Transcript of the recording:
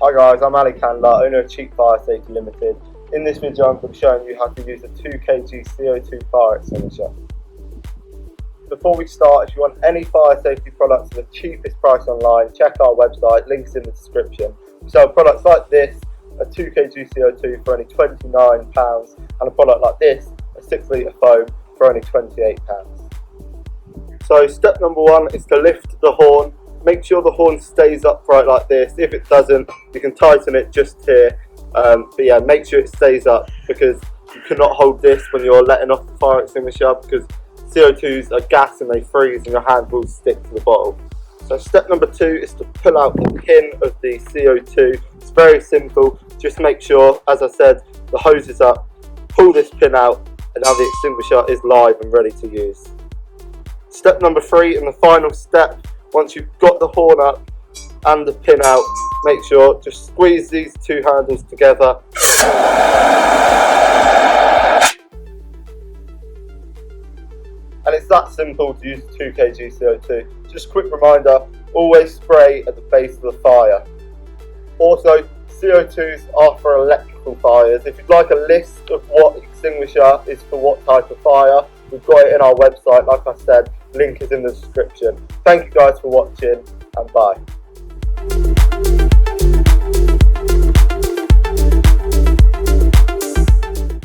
Hi guys, I'm Ali Candler, owner of Cheap Fire Safety Limited. In this video I'm going to be showing you how to use a 2 kg CO2 fire extinguisher. Before we start, if you want any fire safety products at the cheapest price online, check our website, links in the description. We sell products like this, a 2 kg CO2 for only £29, and a product like this, a 6 litre foam, for only £28. So step number 1 is to lift the horn. Make sure the horn stays upright like this. If it doesn't, you can tighten it just here. But yeah, make sure it stays up, because you cannot hold this when you're letting off the fire extinguisher, because CO2s are gas and they freeze and your hand will stick to the bottle. So step number 2 is to pull out the pin of the CO2. It's very simple. Just make sure, as I said, the hose is up. Pull this pin out and now the extinguisher is live and ready to use. Step number 3 and the final step, once you've got the horn up and the pin out, make sure just squeeze these 2 handles together. And it's that simple to use 2 kg CO2. Just a quick reminder, always spray at the base of the fire. Also, CO2s are for electrical fires. If you'd like a list of what extinguisher is for what type of fire, we've got it in our website. Like I said, link is in the description. Thank you guys for watching, and bye.